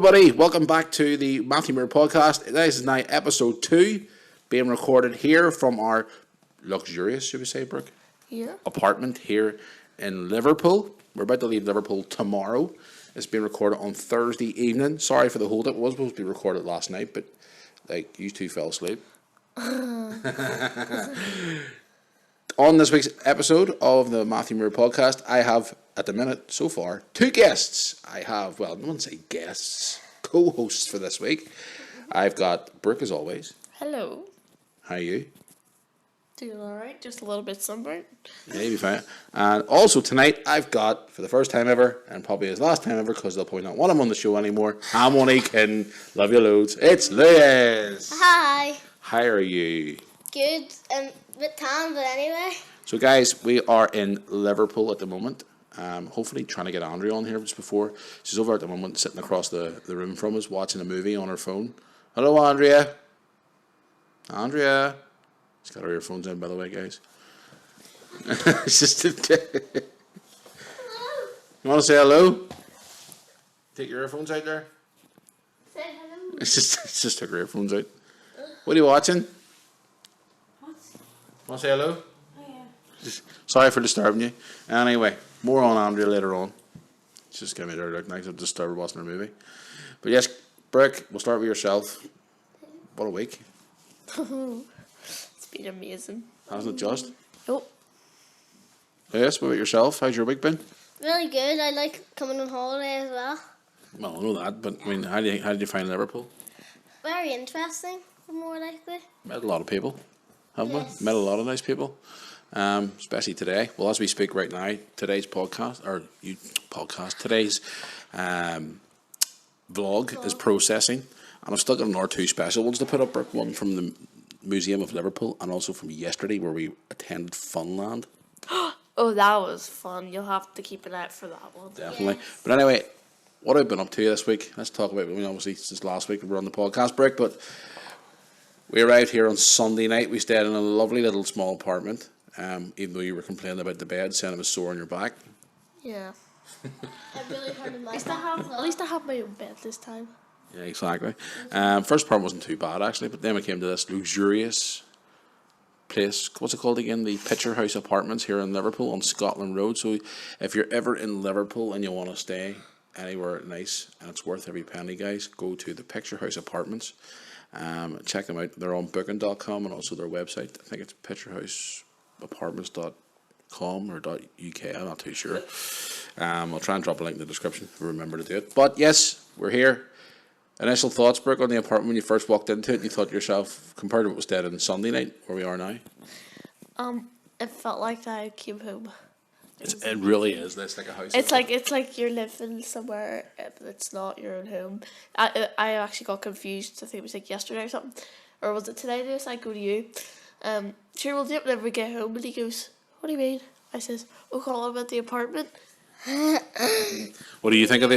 everybody. Welcome back to the Matthew Muir podcast. This is now episode 2, being recorded here from our luxurious, should we say, Brooke? Yeah. Apartment here in Liverpool. We're about to leave Liverpool tomorrow. It's being recorded on Thursday evening. Sorry for the hold up. It was supposed to be recorded last night, but like you two fell asleep. On this week's episode of the Matthew Muir podcast, I have, at the minute, so far, 2 guests. I have, well, no one say guests, co-hosts for this week. I've got Brooke, as always. Hello. How are you? Doing alright, just a little bit sunburnt. Yeah, you'll be fine. And also tonight, I've got, for the first time ever, and probably his last time ever, because they'll probably not want him on the show anymore, I'm only kidding, love you loads, it's Liz. Hi. How are you? Good. A bit tan, but anyway. So guys, we are in Liverpool at the moment. Hopefully trying to get Andrea on here just before. She's over at the moment sitting across the room from us watching a movie on her phone. Hello, Andrea. Andrea. She's got her earphones in, by the way, guys. It's just Hello. You want to say hello? Take your earphones out there. Say hello. It's just took her earphones out. What are you watching? What? Want to say hello? Oh, yeah. Sorry for disturbing you. Anyway, more on Andrea later on. It's just giving me a look nice. I've just started watching her movie. But yes, Brooke, we'll start with yourself. What a week. It's been amazing. Hasn't it just? Nope. Yes, what about yourself? How's your week been? Really good. I like coming on holiday as well. Well, I know that, but I mean, how did you find Liverpool? Very interesting, more likely. Met a lot of people, haven't Yes. we? Met a lot of nice people, especially today. Well, as we speak right now, today's today's vlog is processing, and I've still got another 2 special ones to put up. One from the Museum of Liverpool, and also from yesterday where we attended Funland. Oh, that was fun. You'll have to keep an eye out for that one. Definitely. Yes. But anyway, what I've been up to this week, let's talk about, obviously, since last week we were on the podcast break, but we arrived here on Sunday night. We stayed in a lovely little small apartment, even though you were complaining about the bed, saying it was sore on your back. Yeah. I really hurt my At least I have my own bed this time. Yeah, exactly. First part wasn't too bad, actually, but then we came to this luxurious place. What's it called again? The Picture House Apartments here in Liverpool on Scotland Road. So if you're ever in Liverpool and you want to stay anywhere nice and it's worth every penny, guys, go to the Picture House Apartments. Check them out. They're on booking.com and also their website. I think it's picturehouseapartments.com or .uk. I'm not too sure. I'll try and drop a link in the description if I remember to do it. But yes, we're here. Initial thoughts, Brooke, on the apartment when you first walked into it, and you thought to yourself, compared to what was dead on Sunday night, where we are now? It felt like I came home. It really is. It's like a house. It's like you're living somewhere, but it's not your own home. I actually got confused. I think it was like yesterday or something, or was it today? This I go to you. Sure, we'll do it whenever we get home. And he goes, "What do you mean?" I says, "Oh, call about the apartment." What do you think of the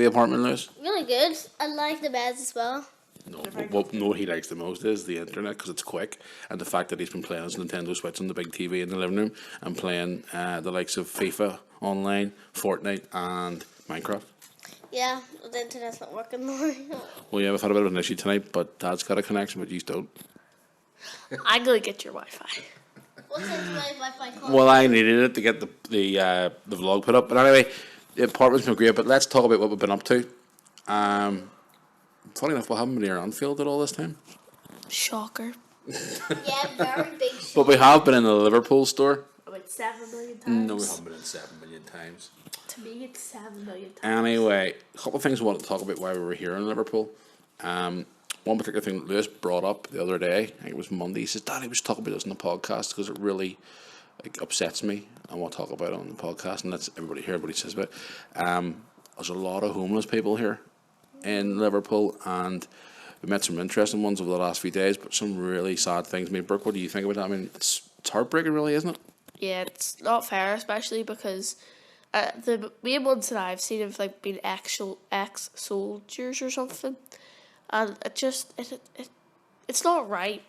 apartment, Lewis? Really good. I like the beds as well. No, what he likes the most is the internet because it's quick, and the fact that he's been playing his Nintendo Switch on the big TV in the living room and playing the likes of FIFA online, Fortnite, and Minecraft. Yeah, but the internet's not working though. Well, yeah, we've had a bit of an issue tonight, but Dad's got a connection, but you don't. I'm gonna get your Wi-Fi. What's into my Wi-Fi call? Well, I needed it to get the vlog put up, but anyway, the apartment's been great. But let's talk about what we've been up to. Funny enough, we haven't been here at Anfield at all this time. Shocker. Yeah, very big shot. But we have been in the Liverpool store. About 7 million times. No, we haven't been in 7 million times. To me, it's 7 million times. Anyway, a couple of things I wanted to talk about while we were here in Liverpool. One particular thing Lewis brought up the other day, I think it was Monday, he says, "Daddy, we should talk about this on the podcast because it really upsets me. I want to talk about it on the podcast," and let's everybody hear what he says about it. There's a lot of homeless people here in Liverpool, and we met some interesting ones over the last few days, but some really sad things. I mean, Brooke, what do you think about that? I mean, it's heartbreaking, really, isn't it? Yeah, it's not fair, especially because the main ones that I've seen have like been actual ex-soldiers or something, and it's not right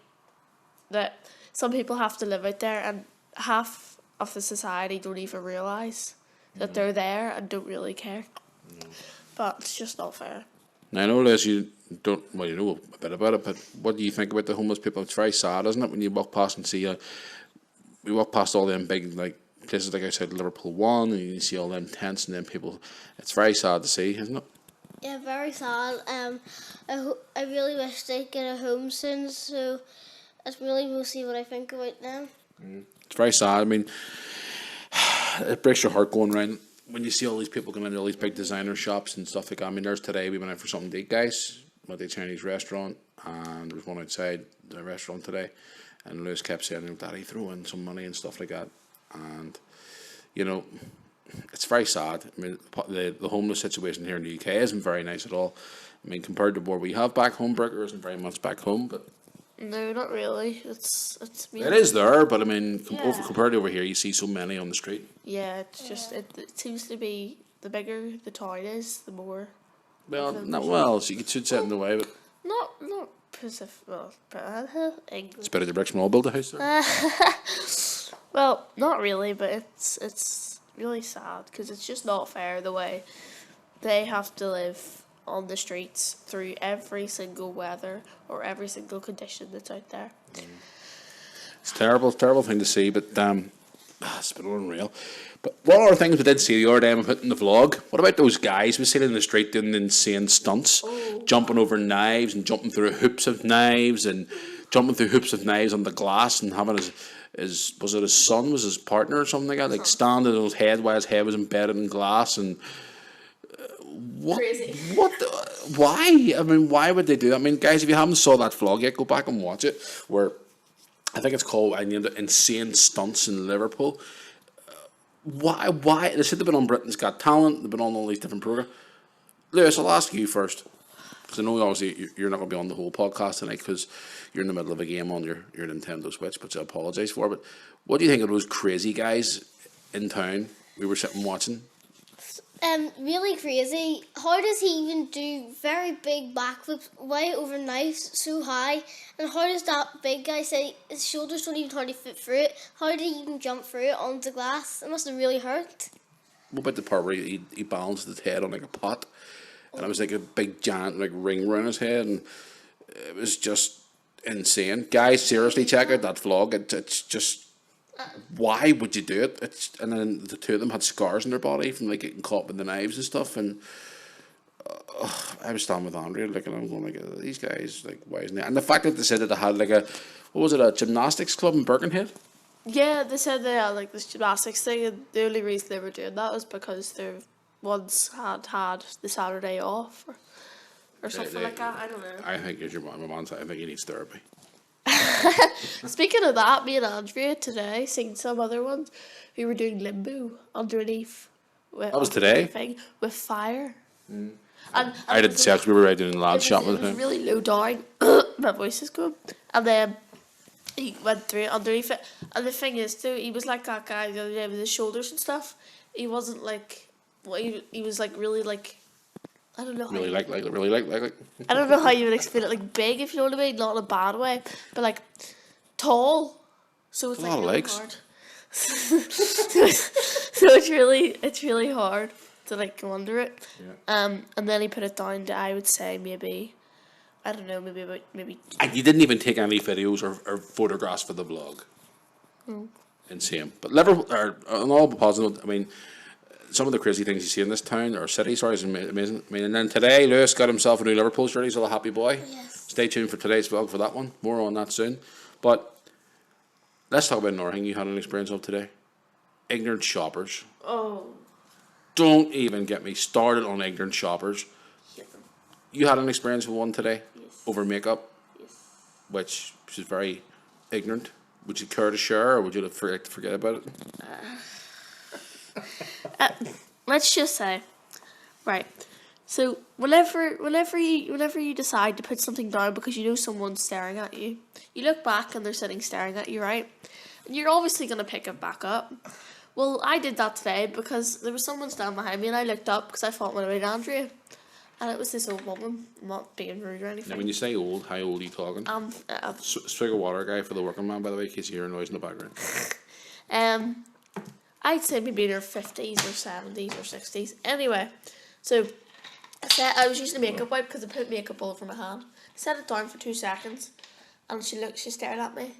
that some people have to live out there and half of the society don't even realise that they're there and don't really care. But it's just not fair. Now, I know, Liz, you don't, well, you know a bit about it, but what do you think about the homeless people? It's very sad, isn't it, when you walk past and see, we walk past all them big, like, places like outside Liverpool 1, and you see all them tents and them people. It's very sad to see, isn't it? Yeah, very sad. I really wish they'd get a home soon, so that's really mostly what I think about them. It's very sad. I mean, it breaks your heart going around when you see all these people going into all these big designer shops and stuff like that. I mean, there's today, we went out for something to eat, guys, at the Chinese restaurant, and there was one outside the restaurant today, and Lewis kept saying, Daddy, throw in some money and stuff like that. And, you know, it's very sad. I mean, the homeless situation here in the UK isn't very nice at all. I mean, compared to what we have back home, Burger isn't very much back home, but No, not really. It's really, it is there. But I mean, Yeah. compared to over here, you see so many on the street. Yeah, it's just it seems to be the bigger the town is, the more. Well, Okay. not well. So you could set in the way, but Not Pacific. Well, England. it's better the bricks and all build a house there. Well, not really, but it's really sad because it's just not fair the way they have to live on the streets through every single weather or every single condition that's out there. It's terrible thing to see, but it's been unreal. But one of the things we did see the other day, I put in the vlog. What about those guys we seen in the street doing insane stunts, jumping over knives and jumping through hoops of knives and jumping through hoops of knives on the glass and having his was it his son, was his partner or something like that, like standing on his head while his head was embedded in glass and. Crazy. Why? I mean, why would they do that? I mean, guys, if you haven't saw that vlog yet, go back and watch it. Where I think it's called, I named it Insane Stunts in Liverpool. Why? They said they've been on Britain's Got Talent. They've been on all these different programs. Lewis, I'll ask you first, because I know obviously you're not going to be on the whole podcast tonight because you're in the middle of a game on your Nintendo Switch, which I apologise for. But what do you think of those crazy guys in town we were sitting watching? Really crazy. How does he even do very big backflips way over knives so high? And how does that big guy say his shoulders don't even hardly fit through it? How did he even jump through it onto glass? It must have really hurt. What about the part where he balanced his head on like a pot, and it was like a big giant like ring around his head, and it was just insane. Guys, seriously, check out that vlog. It's just. Why would you do it? And then the two of them had scars on their body from like getting caught with the knives and stuff. And I was standing with Andrea looking at him going like, these guys, like, why isn't it? And the fact that they said that they had like a gymnastics club in Birkenhead? Yeah, they said they had like this gymnastics thing, and the only reason they were doing that was because they once had the Saturday off or something like that. I don't know. I think as your mom, I think he needs therapy. Speaking of that, me and Andrea today seen some other ones who were doing limbo underneath. That was today? Thing, with fire. And I didn't see it 'cause we were right doing the lads shop with It was him. really low down. My voice is going. And then he went through it underneath it. And the thing is, too, he was like that guy the other day with his shoulders and stuff. He wasn't like, well, he was like really like, I don't know how Really you- like. I don't know how you would explain it, like big, if you know what I mean, not in a bad way, but like tall. So it's A like lot of really legs. hard. so it's really hard to like go under it. Yeah. And then he put it down to, I would say maybe, I don't know, maybe. And you didn't even take any videos or photographs for the vlog. Insane. But Liverpool, on all positive, I mean, some of the crazy things you see in this town or city, sorry, is amazing. I mean, and then today, Lewis got himself a new Liverpool shirt. He's all a happy boy. Yes. Stay tuned for today's vlog for that one. More on that soon. But let's talk about another thing you had an experience of today. Ignorant shoppers. Oh. Don't even get me started on ignorant shoppers. You had an experience with one today? Yes. Over makeup, Yes. which is very ignorant. Would you care to share, or would you forget about it? Let's just say, right. So whenever you decide to put something down because you know someone's staring at you, you look back and they're sitting staring at you, right? And you're obviously gonna pick it back up. Well, I did that today because there was someone standing behind me, and I looked up because I thought it might have been Andrea, and it was this old woman. I'm not being rude or Now, anything. when you say old, how old are you talking? Swig of water, guy, for the working man, by the way, in case you hear a noise in the background. I'd say maybe in her 50s or 70s or 60s. Anyway, so I was using a makeup wipe because I put makeup all over my hand. I set it down for 2 seconds, and she stared at me,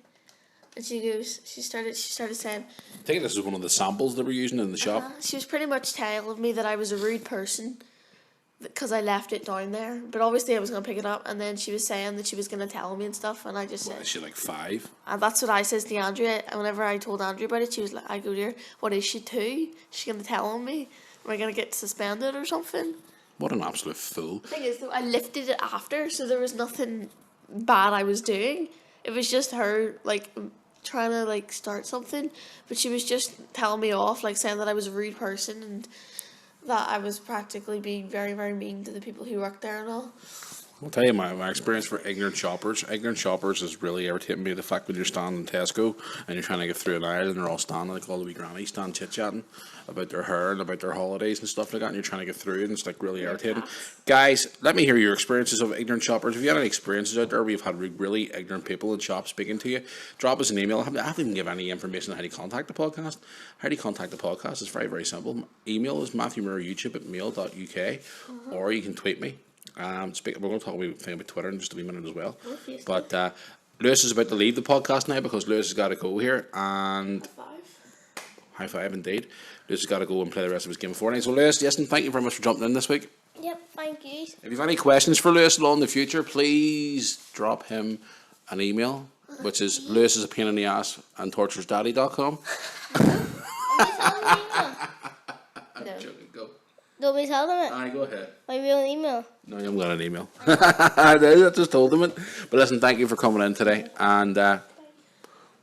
and she started saying, I think this is one of the samples they were using in the shop. she was pretty much telling me that I was a rude person because I left it down there. But obviously I was going to pick it up, and then she was saying that she was going to tell me and stuff, and I just What, said, is she like 5? and that's what I says to Andrea. And whenever I told Andrea about it, she was like, I go to her, what is she 2? She's going to tell on me? Am I going to get suspended or something? What an absolute fool. The thing is, though, I lifted it after, so there was nothing bad I was doing. It was just her, like, trying to, like, start something. But she was just telling me off, like, saying that I was a rude person and that I was practically being very, very mean to the people who worked there and all. I'll tell you my experience for ignorant shoppers. Ignorant shoppers is really irritating me. The fact when you're standing in Tesco and you're trying to get through an aisle and they're all standing, like all the wee grannies stand chit-chatting about their hair and about their holidays and stuff like that, and you're trying to get through and it's like really irritating. Guys, let me hear your experiences of ignorant shoppers. If you have any experiences out there where you've had really ignorant people in shops speaking to you, drop us an email. I haven't even given any information on how to contact the podcast. How do you contact the podcast? It's very, very simple. Email is matthewmurrayyoutube@mail.uk, or you can tweet me. We're going to talk about Twitter in just a wee minute as well. But Lewis is about to leave the podcast now because Lewis has got to go here. And high five indeed. Lewis has got to go and play the rest of his game of Fortnite. So Lewis, yes, and thank you very much for jumping in this week. Yep, thank you. If you have any questions for Lewis in the future, please drop him an email, which is lewisapainaintheass and torturesdaddy.com. Nobody tell them it. Aye, go ahead. My real email. No, you haven't got an email. I just told them it. But listen, thank you for coming in today, and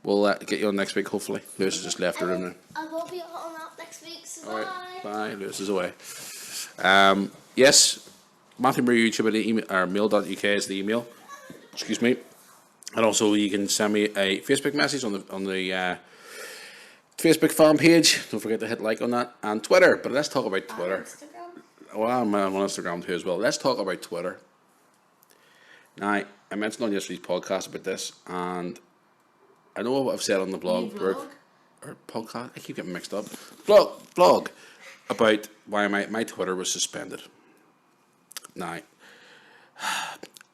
we'll get you on next week, hopefully. Lewis has just left the room now. I will be on that next week, so All right, bye. bye. Lewis is away. Yes, Matthew Murray YouTube at mail.uk is the email. Excuse me. And also you can send me a Facebook message on the Facebook fan page. Don't forget to hit like on that. And Twitter. But let's talk about Twitter. Well, I'm on Instagram too as well. Let's talk about Twitter. Now, I mentioned on yesterday's podcast about this, and I know what I've said on the blog or podcast. I keep getting mixed up. Blog about why my Twitter was suspended. Now,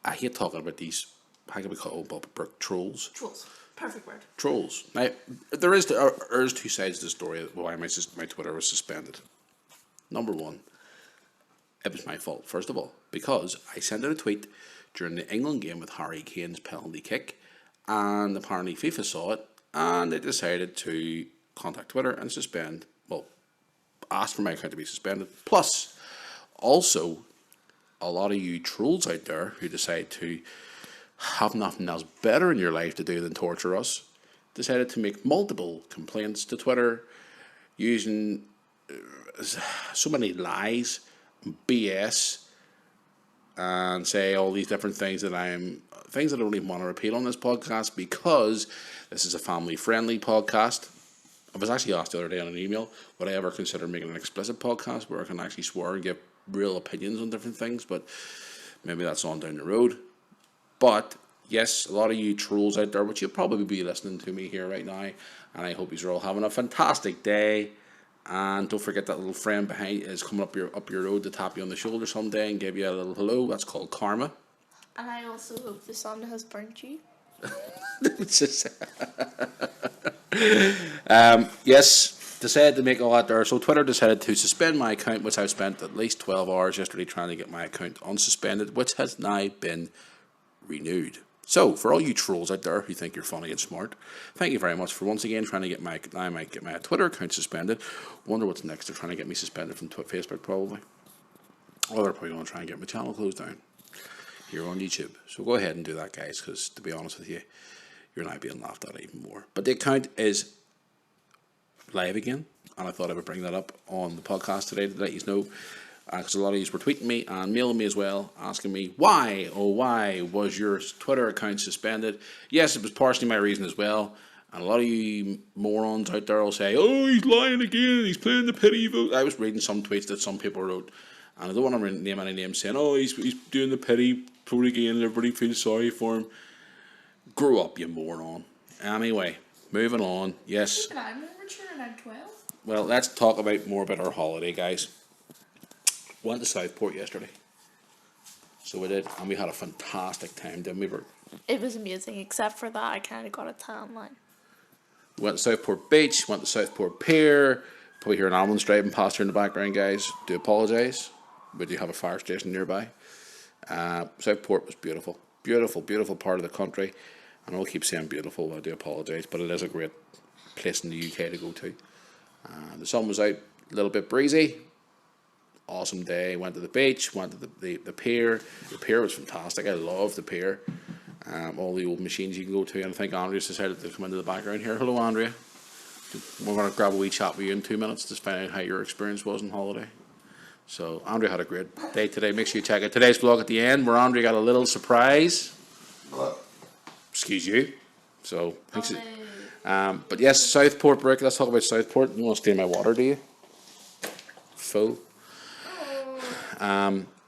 I hate talking about these. How can we call them? Trolls. Trolls. Perfect word. Trolls. Now, there is two sides to the story of why my Twitter was suspended. Number one, it was my fault, first of all, because I sent out a tweet during the England game with Harry Kane's penalty kick, and apparently FIFA saw it, and they decided to contact Twitter and ask for my account to be suspended. Plus, also, a lot of you trolls out there who decide to have nothing else better in your life to do than torture us, decided to make multiple complaints to Twitter using so many lies, BS, and say all these different things that I don't even want to repeat on this podcast because this is a family-friendly podcast. I was actually asked the other day on an email, would I ever consider making an explicit podcast where I can actually swear and give real opinions on different things, but maybe that's on down the road. But yes, a lot of you trolls out there, which you'll probably be listening to me here right now, and I hope you're all having a fantastic day. And don't forget that little friend behind is coming up your road to tap you on the shoulder someday and give you a little hello. That's called karma. And I also hope the sun has burnt you. Yes, decided to make all that there. So Twitter decided to suspend my account, which I spent at least 12 hours yesterday trying to get my account unsuspended, which has now been renewed. So for all you trolls out there who think you're funny and smart, thank you very much for once again trying to get my Twitter account suspended. Wonder what's next. They're trying to get me suspended from Facebook probably. Or they're probably going to try and get my channel closed down here on YouTube. So go ahead and do that, guys, because to be honest with you, you're now being laughed at even more. But the account is live again, and I thought I would bring that up on the podcast today to let you know, because a lot of you were tweeting me and mailing me as well, asking me why was your Twitter account suspended. Yes, it was partially my reason as well, and a lot of you morons out there will say, oh, he's lying again, he's playing the pity vote. I was reading some tweets that some people wrote, and I don't want to name any names, saying, oh, he's doing the pity vote again and everybody feels sorry for him. Grow up, you moron. Anyway, moving on. Yes. I'm mature and I'm 12. Well, let's talk more about our holiday, guys. Went to Southport yesterday. So we did, and we had a fantastic time, didn't we, Bert? It was amazing, except for that I kind of got a tan line. Went to Southport Beach, went to Southport Pier. Probably hear an ambulance driving past here in the background, guys. Do apologise. We do have a fire station nearby. Southport was beautiful. Beautiful, beautiful part of the country. And I'll keep saying beautiful, I do apologise, but it is a great place in the UK to go to. The sun was out, a little bit breezy. Awesome day. Went to the beach, went to the pier. The pier was fantastic. I love the pier. All the old machines you can go to. And I think Andrea's decided to come into the background here. Hello, Andrea. We're going to grab a wee chat with you in 2 minutes to find out how your experience was on holiday. So, Andrea had a great day today. Make sure you check out today's vlog at the end, where Andrea got a little surprise. Excuse you. So, thanks. But yes, Southport, Brick. Let's talk about Southport. You want to stay in my water, do you? Full.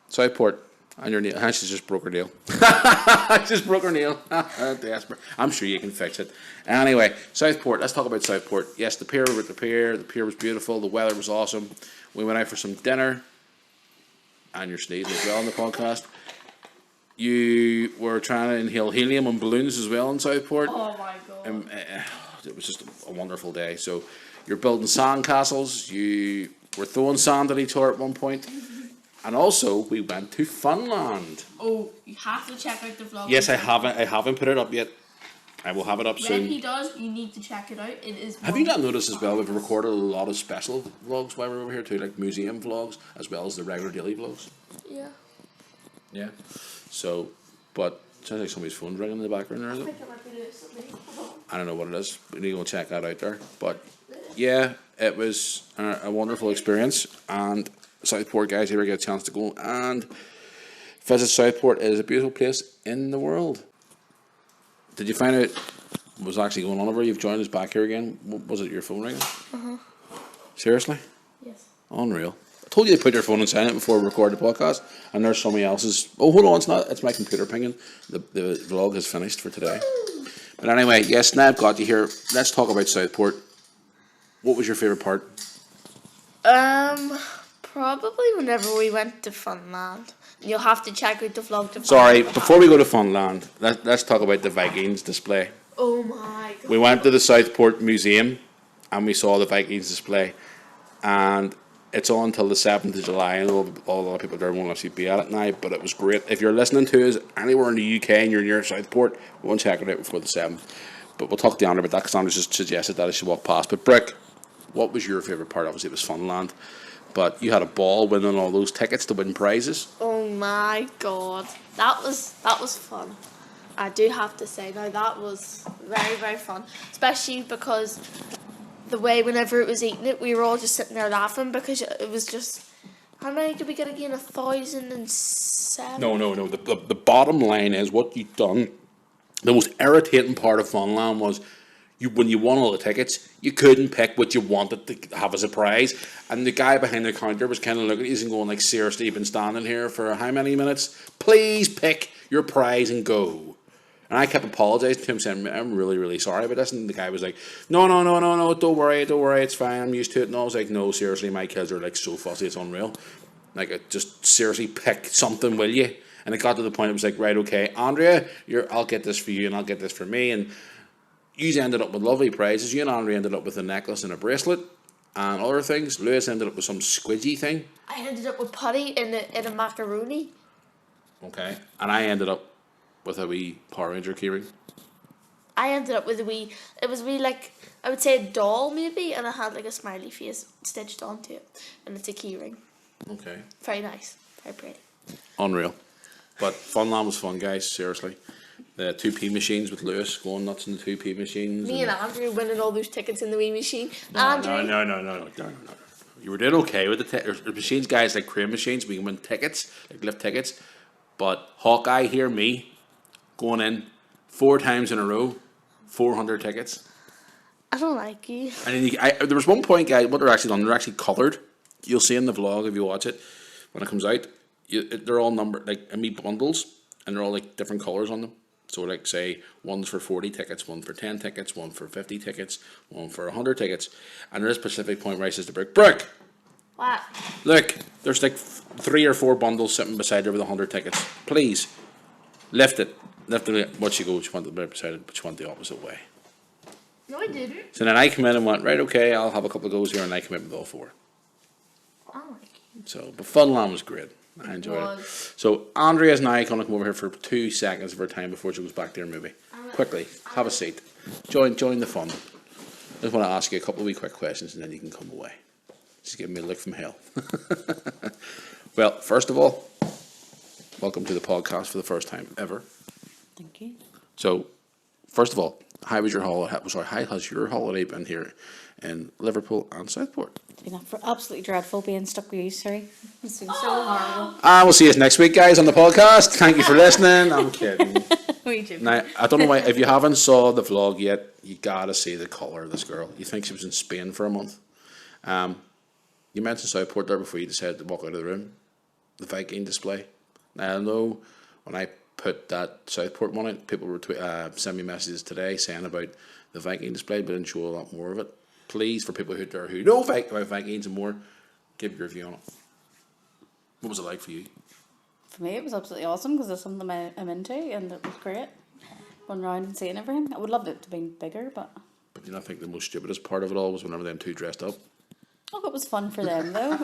Southport. And your nail. She just broke her nail. Just broke her nail. Desperate. I'm sure you can fix it. Anyway, Southport. Let's talk about Southport. Yes, the pier. We were at the pier. The pier was beautiful. The weather was awesome. We went out for some dinner. And you're sneezing as well on the podcast. You were trying to inhale helium on balloons as well in Southport. Oh my god. It was just a wonderful day. So you're building sand castles. You were throwing sand at each other at one point. And also, we went to Funland. Oh, you have to check out the vlog. Yes, I haven't put it up yet. I will have it up soon. When he does, you need to check it out. It is. Have you not noticed as well, we've recorded a lot of special vlogs while we're over here too, like museum vlogs, as well as the regular daily vlogs? Yeah. Yeah. So, but it sounds like somebody's phone's ringing in the background there, is it? I think it might be something. I don't know what it is. We need to go check that out there. But yeah, it was a wonderful experience. And Southport, guys, if you ever get a chance to go and visit Southport, it is a beautiful place in the world. Did you find out what was actually going on over? You've joined us back here again. Was it your phone ringing? Seriously? Yes. Unreal. I told you to put your phone on silent before we record the podcast, and there's somebody else's. Oh, hold on, it's not. It's my computer pinging. The vlog is finished for today. But anyway, yes, now I've got you here. Let's talk about Southport. What was your favourite part? Probably whenever we went to Funland. You'll have to check out the vlog to Sorry, find out before we go to Funland, let's talk about the Vikings display. Oh my god. We went to the Southport Museum, and we saw the Vikings display, and it's on until the 7th of July, and a lot of people there won't actually be at it now, but it was great. If you're listening to us anywhere in the UK and you're near Southport, go and check it out before the 7th. But we'll talk to Andrew about that, because Andrew just suggested that I should walk past. But Brick, what was your favourite part? Obviously it was Funland, but you had a ball winning all those tickets to win prizes. Oh my god. That was fun. I do have to say now, that was very, very fun. Especially because the way whenever it was eating it, we were all just sitting there laughing, because it was just, how many did we get again? 1,007? No. The bottom line is what you've done. The most irritating part of Funland was when you won all the tickets, you couldn't pick what you wanted to have as a prize. And the guy behind the counter was kind of looking at you and going like, seriously, you've been standing here for how many minutes? Please pick your prize and go. And I kept apologising to him, saying, I'm really, really sorry about this. And the guy was like, no, don't worry, it's fine, I'm used to it. And I was like, no, seriously, my kids are like so fussy, it's unreal. Like, just seriously pick something, will you? And it got to the point, it was like, right, okay, Andrea, I'll get this for you and I'll get this for me. And you ended up with lovely prizes. You and Andrea ended up with a necklace and a bracelet and other things. Lewis ended up with some squidgy thing. I ended up with putty in a macaroni. Okay. And I ended up with a wee Power Ranger keyring. I ended up with it was like, I would say a doll maybe, and it had like a smiley face stitched onto it, and it's a keyring. Okay. Very nice, very pretty. Unreal. But Funland was fun, guys, seriously. The 2p machines with Lewis going nuts in the 2p machines. Me and Andrew winning all those tickets in the wee machine. No. You were doing okay with the machines, guys, like crane machines. We can win tickets, like lift tickets. But Hawkeye, hear me, going in 4 times in a row, 400 tickets. I don't like you. And then there was one point, guys, what they're actually done, they're actually coloured. You'll see in the vlog if you watch it when it comes out. They're all numbered, like, in bundles, and they're all like different colours on them. So, like, say, one's for 40 tickets, one for 10 tickets, one for 50 tickets, one for 100 tickets. And there's a specific point where I says to Brick, What? look, there's like 3 or 4 bundles sitting beside her with 100 tickets. Please, lift it. Lift it. What she goes, she wanted to be beside it, but she went the opposite way. No, I didn't. So then I come in and went, right, okay, I'll have a couple of goes here, and I come in with all 4. Oh my god. So, but Funland was great. I enjoyed it. Was. So Andrea's now going to come over here for 2 seconds of her time before she goes back to her movie. Quickly, have a seat. Join the fun. I just want to ask you a couple of wee quick questions, and then you can come away. Just give me a look from hell. Well, first of all, welcome to the podcast for the first time ever. Thank you. So, first of all, how was your holiday? How has your holiday been here in Liverpool and Southport? It's been absolutely dreadful being stuck with you, sorry. It's been so horrible. We'll see you next week, guys, on the podcast. Thank you for listening. I'm kidding. We do. Now, I don't know why, if you haven't saw the vlog yet, you gotta see the colour of this girl. You think she was in Spain for a month. You mentioned Southport there before you decided to walk out of the room. The Viking display. Now, I know when I put that Southport one out, people were sending me messages today saying about the Viking display, but didn't show a lot more of it. Please, for people who know about Vikings and more, give your review on it. What was it like for you? For me, it was absolutely awesome because it's something I'm into and it was great. Going around and seeing everything. I would love it to be bigger, but... But do you not think the most stupidest part of it all was whenever them two dressed up? Oh, it was fun for them, though.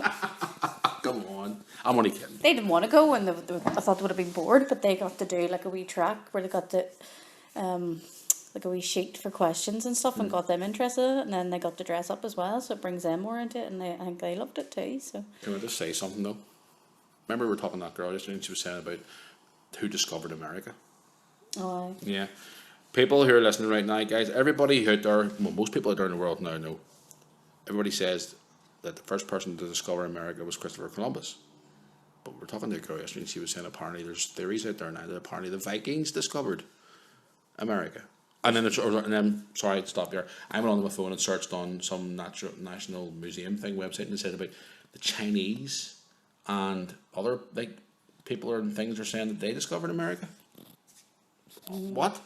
Come on. I'm only kidding. They didn't want to go and I thought they would have been bored, but they got to do like a wee track where they got to... like a wee sheet for questions and stuff and got them interested in it, and then they got to dress up as well, so it brings them more into it, and I think they loved it too, so... Can I just say something though? Remember we were talking to that girl yesterday and she was saying about who discovered America? Oh, aye. Yeah. People who are listening right now, guys, everybody out there, well, most people out there in the world now know, everybody says that the first person to discover America was Christopher Columbus. But we're talking to a girl yesterday and she was saying apparently there's theories out there now that apparently the Vikings discovered America. And then, sorry to stop there, I went on my phone and searched on some national museum thing website and it said about the Chinese and other like people and things are saying that they discovered America. What?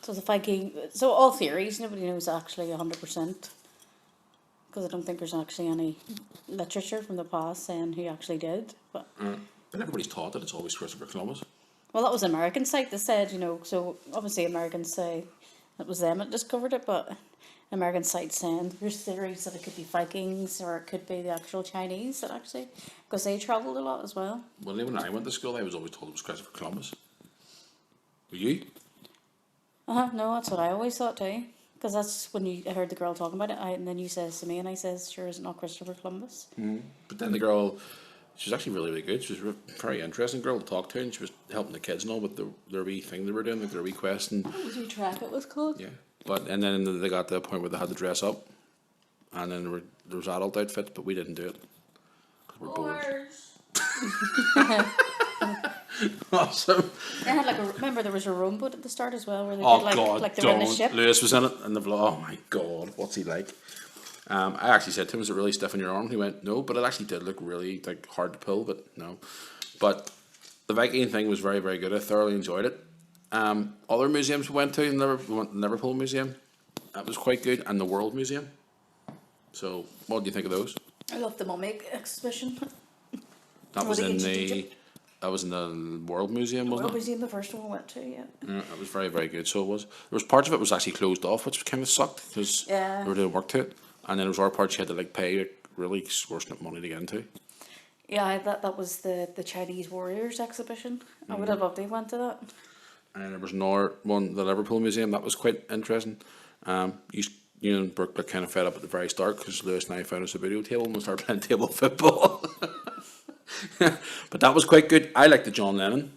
So the Viking... So all theories, nobody knows actually 100%. Because I don't think there's actually any literature from the past saying who actually did. But everybody's taught that it's always Christopher Columbus. well, that was an American site that said, so obviously Americans say it was them that discovered it, but American site saying there's theories that it could be Vikings or it could be the actual Chinese that actually... Because they travelled a lot as well. Well, when I went to school, I was always told it was Christopher Columbus. Were you? No, that's what I always thought too. Because that's when I heard the girl talking about it, and then you says to me, and I says, sure, is it not Christopher Columbus? But then the girl, she was actually really, really good. She was a very interesting girl to talk to, and she was helping the kids and all with their wee thing they were doing, like their wee quest. And, What was your track it was called? yeah. And then they got to the point where they had to dress up, and then there was adult outfits, but we didn't do it. Because we're bored. Awesome. They had remember there was a rowboat at the start as well, where they Oh did God, they were in the ship. Lewis was in it in the vlog. Oh my God, what's he like? I actually said to him, "Was it really stiff in your arm?" He went, "No," but it actually did look really like hard to pull. But no, but the Viking thing was very, very good. I thoroughly enjoyed it. Other museums we went to, we went to the Liverpool Museum. That was quite good, and the World Museum. So, what do you think of those? I love the mummy exhibition. That Or was the in ancient the. Egypt. That was in the World Museum, wasn't World it? Museum, the first one we went to, yeah. Yeah, it was very, very good. So it was. There was parts of it was actually closed off, which kind of sucked because Yeah. they were doing work to it, and then there was other parts you had to pay really extortionate money to get into. Yeah, that was the Chinese Warriors exhibition. I would have loved to have went to that. And then there was another one, the Liverpool Museum, that was quite interesting. You and Brooke got kind of fed up at the very start because Lewis and I found us a video table and we started playing table football. But that was quite good. I liked the John Lennon.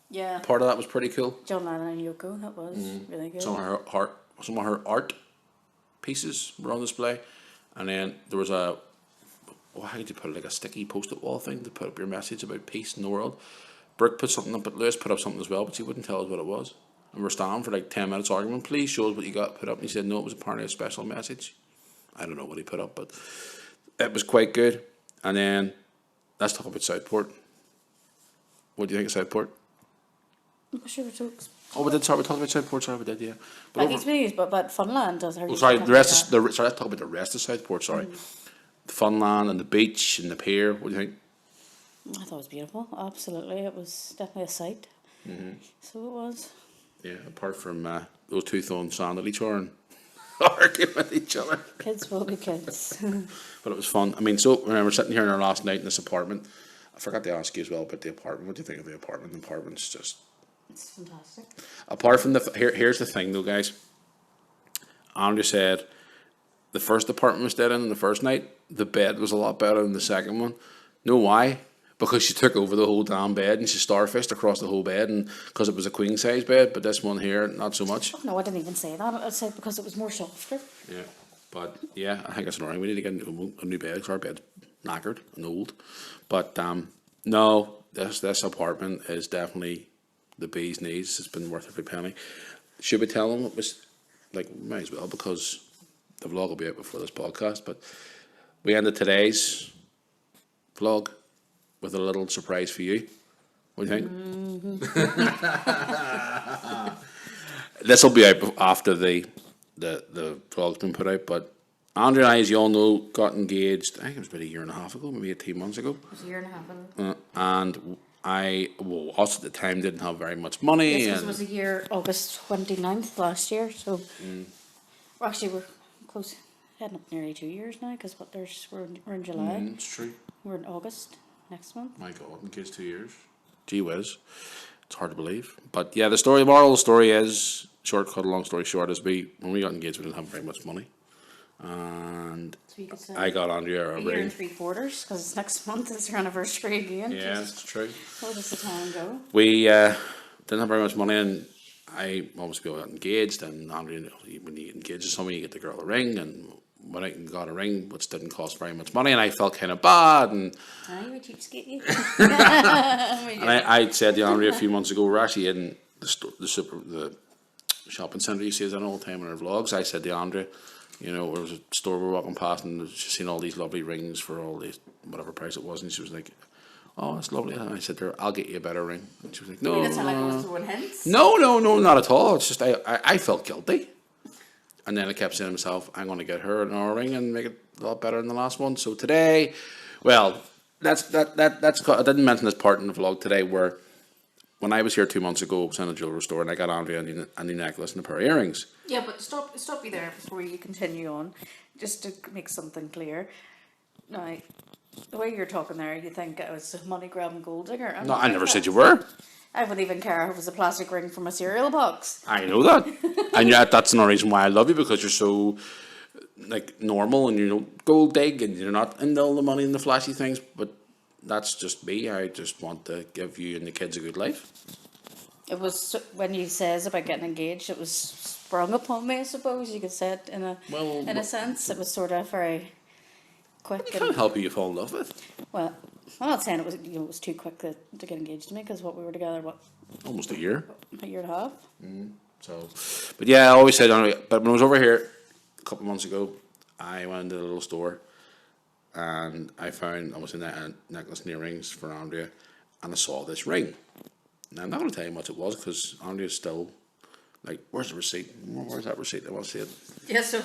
Yeah. Part of that was pretty cool. John Lennon and Yoko, that was really good. Some of her art pieces were on display, and then there was how did you put it, like a sticky post-it wall thing to put up your message about peace in the world. Brooke put something up, but Lewis put up something as well, but she wouldn't tell us what it was. And we're standing for like 10 minutes arguing, please show us what you got put up. And he said no, it was apparently a special message. I don't know what he put up, but it was quite good. And then let's talk about Southport. What do you think of Southport? Sure, we talk. Oh, we talk about Southport. Sorry, we did, yeah. But Like these but Funland does. sorry, let's talk about the rest of Southport. Sorry, the Funland and the beach and the pier. What do you think? I thought it was beautiful. Absolutely, it was definitely a sight. So it was. Yeah, apart from those two throwing sand at each other and arguing with each other. Kids will be kids. But it was fun. I mean, so when we're sitting here in our last night in this apartment, I forgot to ask you as well about the apartment. What do you think of the apartment? The apartment's just... It's fantastic. Apart from here's the thing though, guys. Andrew said the first apartment we stayed in the first night, the bed was a lot better than the second one. Know why? Because she took over the whole damn bed and she starfished across the whole bed, and because it was a queen size bed, but this one here, not so much. Oh, no, I didn't even say that. I said because it was more softer. Yeah, but yeah, I think it's annoying. We need to get a new bed because our bed's knackered and old. But no, this apartment is definitely the bee's knees. It's been worth every penny. Should we tell them it was like? Might as well, because the vlog will be out before this podcast. But we ended today's vlog with a little surprise for you. What do you think? This will be out after the vlog's been put out. But Andrew and I, as you all know, got engaged. I think it was about a year and a half ago, maybe 18 months ago. It was a year and a half ago. And us at the time didn't have very much money. Yes, 'cause and it was a year, August 29th last year. So we're close, heading up nearly 2 years now, because we're in July. It's true. We're in August next month. My God, engaged 2 years. Gee whiz. It's hard to believe. But yeah, the moral of the story is, cut a long story short, is when we got engaged, we didn't have very much money. And So you could say I got Andrea a a year ring. and 3/4, because next month is your anniversary again. Yeah, it's true. Where does the time go? We didn't have very much money, and I obviously got engaged, and Andrea, when you engage with somebody, you get the girl a ring, and when I got a ring, which didn't cost very much money, and I felt kind of bad, and You were cheapskate, you. and I said to Andrea a few months ago, we're actually in the shopping centre you see us in all the time in our vlogs. I said to Andrea, you know, there was a store we were walking past and she's seen all these lovely rings for all these, whatever price it was, and she was like, oh, that's lovely. And I said to her, I'll get you a better ring. And she was like, no, You didn't sound like I was throwing hints. no, not at all. It's just I felt guilty. And then I kept saying to myself, I'm going to get her another ring and make it a lot better than the last one. So today, well, that's I didn't mention this part in the vlog today, where when I was here 2 months ago, I was in a jewellery store and I got Andrea a new necklace and a pair of earrings. Yeah, but stop you there before you continue on, just to make something clear. Now, the way you're talking there, you think I was a money grabbing gold digger. No, I never said you were. I wouldn't even care if it was a plastic ring from a cereal box. I know that. And yet that's another reason why I love you, because you're so like normal and you don't gold dig and you're not into all the money and the flashy things, but that's just me. I just want to give you and the kids a good life. It was, when you says about getting engaged, it was sprung upon me, I suppose you could say it in a sense. It was sort of very quick. I can't help you fall in love with. Well, I'm not saying it was it was too quick to get engaged to me, because we were together Almost a year. a year and a half. So, but yeah, I always said, but when I was over here a couple of months ago, I went into the little store and I found obviously a necklace and earrings for Andrea, and I saw this ring. Now, I'm not going to tell you how much it was, because Andrea's still like, where's the receipt? Where's that receipt? I want to see it. Yeah, so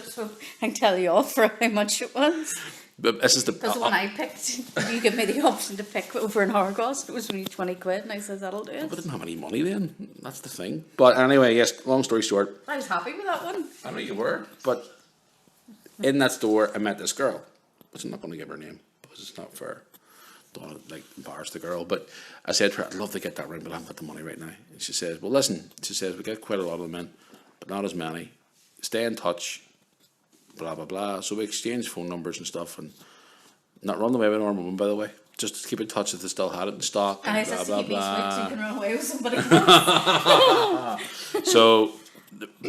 I can tell you off for how much it was. But this is the one I picked. You give me the option to pick over an hourglass. It was only 20 quid, and I said that'll do it. But I didn't have any money then. That's the thing. But anyway, yes, long story short, I was happy with that one. I know you were. But in that store, I met this girl, which I'm not going to give her name because it's not fair. Don't want to embarrass the girl. But I said to her, I'd love to get that ring, but I haven't got the money right now. And she says, well, listen, she says, we get quite a lot of them in, but not as many. Stay in touch, blah, blah, blah. So we exchanged phone numbers and stuff, and not run away with our mum, by the way. Just to keep in touch if they still had it in stock. And I blah, said blah, to keep me blah. sweet so you can run away with somebody else. So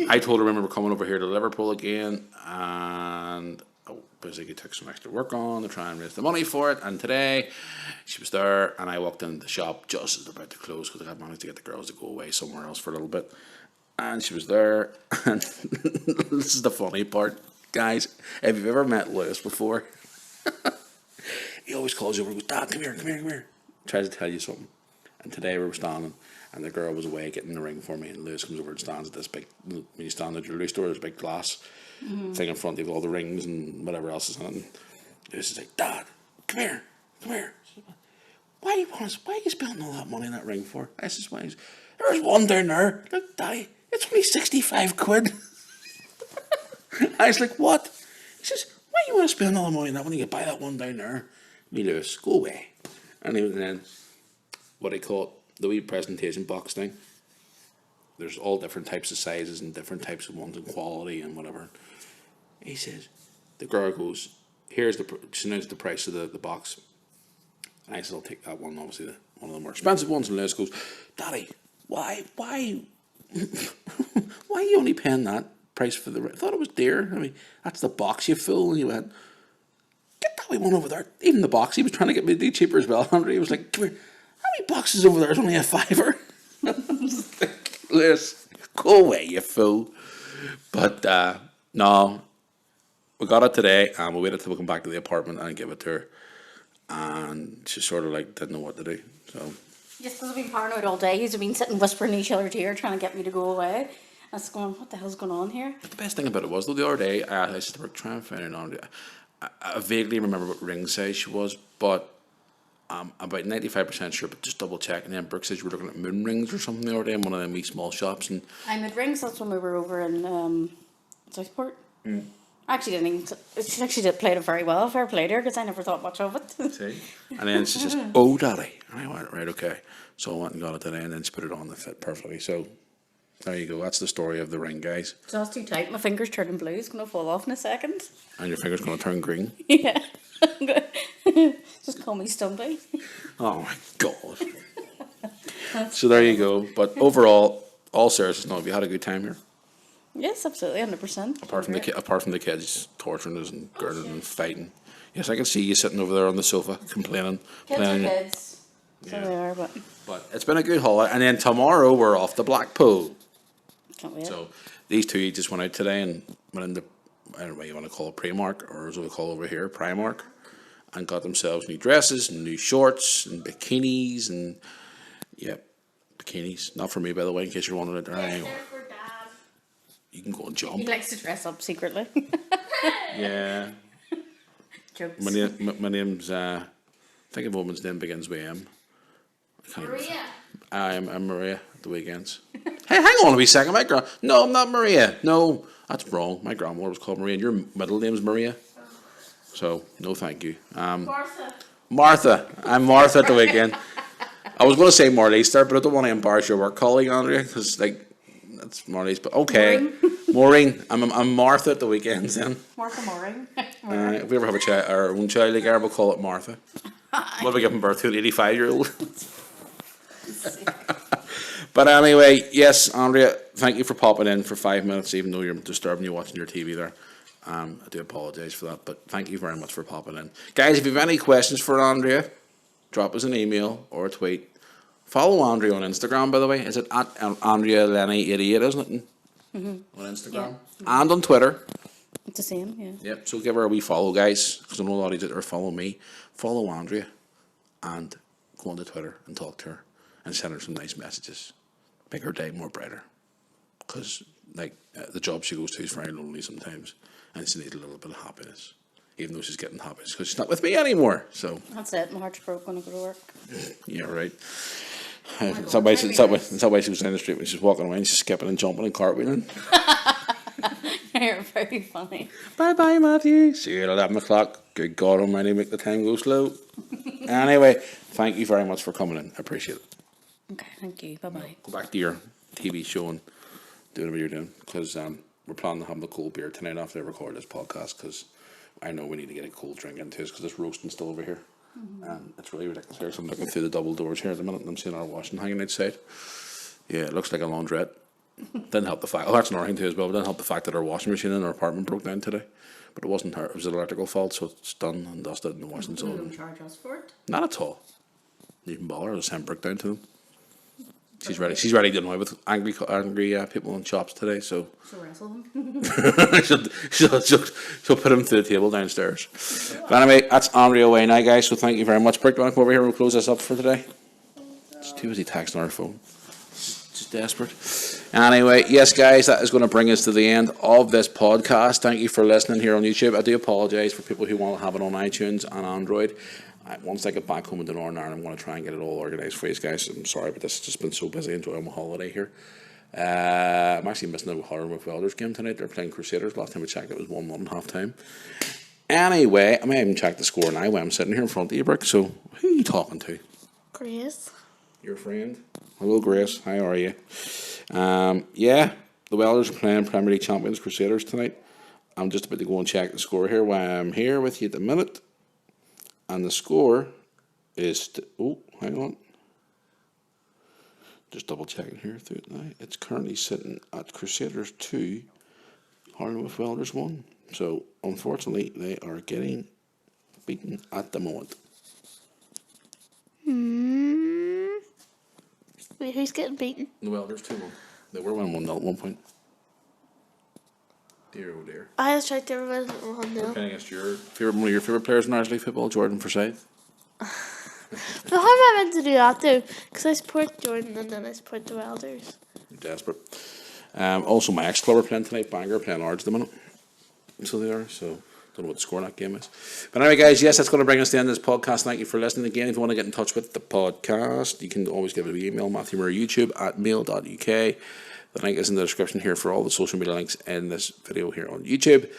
I told her when we were coming over here to Liverpool again, and I basically took some extra work on to try and raise the money for it. And today she was there, and I walked into the shop just as they're about to close, because I had managed to get the girls to go away somewhere else for a little bit. And she was there, and this is the funny part, guys. If you've ever met Lewis before, he always calls you over and goes, Dad, come here. Tries to tell you something. And today we were standing, and the girl was away getting the ring for me, and Lewis comes over and stands at this big, when you stand at the jewellery store, there's a big glass thing in front of you with all the rings and whatever else is in it. And Lewis is like, Dad, come here. why are you spending all that money in that ring for? I says, why? There's one down there. Look, Daddy, it's only 65 quid. I was like, what? He says, why you want to spend all the money on that when you can buy that one down there? Me, Lewis, go away. And then, what do you call it? The wee presentation box thing. There's all different types of sizes and different types of ones and quality and whatever. He says, the girl goes, here's she knows the price of the box. And I said, I'll take that one, obviously, one of the more expensive ones. And Liz goes, Daddy, why are you only paying that price for the... I thought it was dear. I mean, that's the box you fill. And he went, get that wee one over there. Even the box, he was trying to get me to do cheaper as well. Andre, he was like, come here, how many boxes over there? It's only a £5. Liz, go away, you fool. But, no, we got it today, and we waited till we come back to the apartment and give it to her. And she sort of like didn't know what to do. So Just because I've been paranoid all day, he's been sitting whispering in each other's ear, trying to get me to go away. I was going, what the hell's going on here? the best thing about it was, though, the other day, I said to her, try and find it on. I vaguely remember what ring size she was, but I'm about 95% sure, but just double check. And then Brooke says you were looking at moon rings or something the other day in one of them wee small shops. And I'm at Rings, that's when we were over in Southport. I actually didn't even, she actually played it very well, fair play to her, because I never thought much of it. see? And then she says, oh, Daddy. And I went, right, okay. So I went and got it today, and then she put it on that fit perfectly. So there you go. That's the story of the ring, guys. So that's too tight, my finger's turning blue, it's going to fall off in a second. And your finger's going to turn green. Yeah. Just call me Stumpy. Oh, my God. So there you go. But overall, all seriousness, no, have you had a good time here? Yes, absolutely, 100%. Apart from the kids torturing us and girding and fighting. Yes, I can see you sitting over there on the sofa complaining. Kids are kids. So Yeah. they are, but But it's been a good holiday. And then tomorrow we're off to Blackpool. can't wait. So these two just went out today and went into, I don't know what you want to call it, Primark, or as we call over here, Primark, and got themselves new dresses and new shorts and bikinis and, yeah, bikinis. Not for me, by the way, in case you're wondering. Anyway, for Dad. you can go and He jump. likes to dress up secretly. Yeah. Jokes. My name's, I think a woman's name begins with M. I can't remember. Maria. I'm Maria at the weekends. Hey, hang on a wee second. No, I'm not Maria. No, that's wrong. My grandmother was called Maria, and your middle name's Maria. So, no thank you. Martha. Martha. I'm Martha at the weekend. I was going to say Marlies there, but I don't want to embarrass your work colleague, Andrea, because, like, that's Marlies. But okay. Maureen. I'm Martha at the weekends then. Martha Mooring. If we ever have our own child, like, we'll call it Martha. What are we giving birth to? An 85-year-old? But anyway, yes, Andrea, thank you for popping in for 5 minutes, even though you're disturbing you watching your TV there. I do apologise for that, but thank you very much for popping in. Guys, if you have any questions for Andrea, drop us an email or a tweet. Follow Andrea on Instagram, by the way. Is it at Andrea Lenny88, isn't it? Mm-hmm. On Instagram. Yeah. And on Twitter. It's the same, yeah. Yep, so give her a wee follow, guys, because I know a lot of you that are follow me. Follow Andrea and go onto Twitter and talk to her and send her some nice messages. Make her day more brighter. Because, like, the job she goes to is very lonely sometimes, and she needs a little bit of happiness. Even though she's getting happiness because she's not with me anymore. So That's it, my heart's broke when I go to work. yeah, right. It's that way she was in the street when she's walking away and she's skipping and jumping and cartwheeling. You're very funny. Bye bye, Matthew. See you at 11 o'clock. Good God Almighty, make the time go slow. Anyway, thank you very much for coming in. I appreciate it. Okay, thank you. Bye-bye. Go back to your TV show and do whatever you're doing, because we're planning to have the cold beer tonight after I record this podcast, because I know we need to get a cold drink into us because it's roasting still over here. It's really ridiculous here, so I'm looking through the double doors here at the minute and I'm seeing our washing hanging outside. Yeah, it looks like a laundrette. Didn't help the fact, that's another thing too as well, but didn't help the fact that our washing machine in our apartment broke down today. But it wasn't her, it was an electrical fault, so it's done and dusted and washed and so You on. don't charge us for it? Not at all. Didn't even bother, I just sent Brooke down to them. She's ready to annoy with angry people in shops today, so So wrestle them. she'll put him through the table downstairs. But anyway, that's Andrea away now, guys, so thank you very much. Brooke, do you want to come over here and we'll close this up for today? It's too busy texting on our phone. Just desperate. Anyway, yes, guys, that is going to bring us to the end of this podcast. Thank you for listening here on YouTube. I do apologise for people who want to have it on iTunes and Android. once I get back home into Northern Ireland, I'm going to try and get it all organised for you guys. I'm sorry, but this has just been so busy enjoying my holiday here. I'm actually missing the Harlem Welders game tonight. They're playing Crusaders. Last time I checked, it was 1-1 half time. Anyway, I may even check the score now while I'm sitting here in front of you, Brooke. So, who are you talking to? Grace. Your friend? Hello, Grace. How are you? Yeah, the Welders are playing Premier League champions Crusaders tonight. I'm just about to go and check the score here while I'm here with you at the minute. And the score is... hang on. Just double checking here through it now. It's currently sitting at Crusaders 2, Harlem Welders 1. So, unfortunately, they are getting beaten at the moment. Wait, who's getting beaten? The Welders 2-1. They were 1-0 at one point. Dear oh dear. I was right there with We're 1-0. playing against one of your favourite players in Irish League football, Jordan Forsyth. But how am I meant to do that though? Because I support Jordan and then I support the Welders. You're desperate. Also, my ex-club are playing tonight. Bangor playing Ards at the minute. So they are. So, don't know what the score in that game is. But anyway, guys, yes, that's going to bring us to the end of this podcast. Thank you for listening again. If you want to get in touch with the podcast, you can always give us an email, Matthew Murray YouTube at mail.uk. The link is in the description here for all the social media links in this video here on YouTube.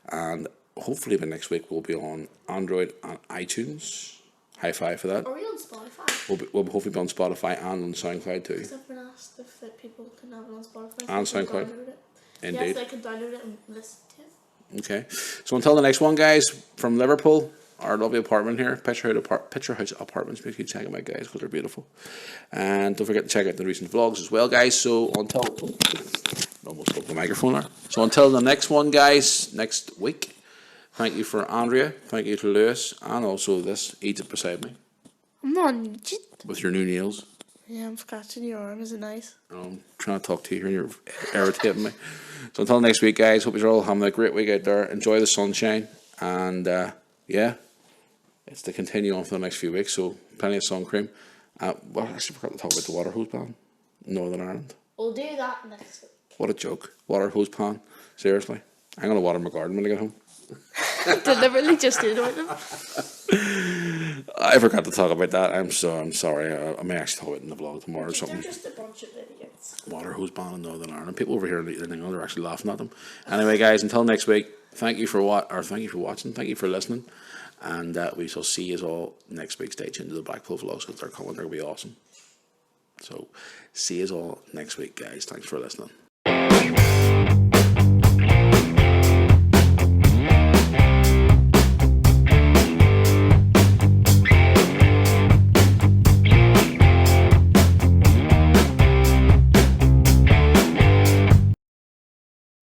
And hopefully by next week we'll be on Android and iTunes. High five for that. Are we on Spotify? We'll hopefully be on Spotify and on SoundCloud too. Because I've been asked if people can have it on Spotify. And so I can SoundCloud. download it. Indeed. Yes, I can download it and listen to it. Okay. So until the next one, guys, from Liverpool, our lovely apartment here, Picture House Apartments. Make sure you check them out, guys, because they're beautiful. And don't forget to check out the recent vlogs as well, guys. So until... almost broke the microphone there. So until the next one, guys, next week, thank you for Andrea, thank you to Lewis, and also this Egypt beside me. I'm not on Egypt. With your new nails. Yeah, I'm scratching your arm. Is it nice? I'm trying to talk to you here and you're irritating me. So until next week, guys, hope you're all having a great week out there. Enjoy the sunshine. And yeah, it's to continue on for the next few weeks. So plenty of sun cream. Well, I actually forgot to talk about the water hose ban in Northern Ireland. We'll do that next week. What a joke. Water hose pan. Seriously. I'm going to water my garden when I get home. Deliberately just did it with them. I forgot to talk about that. I'm sorry. I may actually talk about it in the vlog tomorrow or something. They're just a bunch of idiots. Water hose ban in Northern Ireland. People over here they're actually laughing at them. Anyway, guys, until next week, thank you for watching, thank you for listening, and we shall see you all next week. Stay tuned to the Blackpool vlogs because they're coming. They're gonna be awesome. So, see you all next week, guys. Thanks for listening.